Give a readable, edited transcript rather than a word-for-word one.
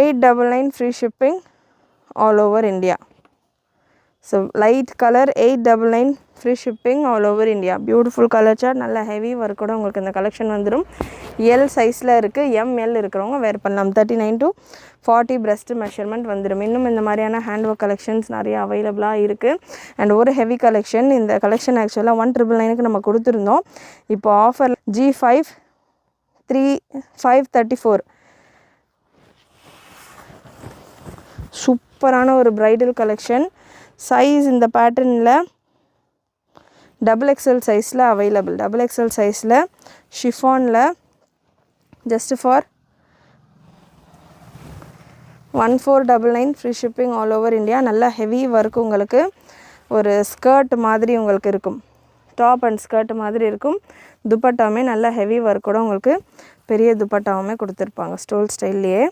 899 free shipping all over India. So light color 899 free shipping all over India. Beautiful color chart. நல்ல heavy work கூட உங்களுக்கு இந்த collection வந்துரும். L sizeல இருக்கு. ML இருக்கிறவங்க wear பண்ணலாம். 39 to 40 breast measurement வந்துரும். இன்னும் இந்த மாதிரியான handwork collections நிறைய available இருக்கு. And ஒரு heavy collection. இந்த collection actually 1999 க்கு நம்ம கொடுத்திருந்தோம். இப்போ offer G5 534. சூப்பரான ஒரு bridal collection. Size இந்த பேட்டர்ன்ல XXL sizeல available. XXL sizeல chiffonல just for 1499 free shipping all over India. நல்ல heavy work உங்களுக்கு ஒரு skirt மாதிரி உங்களுக்கு இருக்கும். டாப் அண்ட் ஸ்கர்ட் மாதிரி இருக்கும். துப்பட்டாமே நல்ல heavy work கூட உங்களுக்கு பெரிய துப்பட்டாவுமே கொடுத்திருப்பாங்க ஸ்டோல் ஸ்டைல்லையே.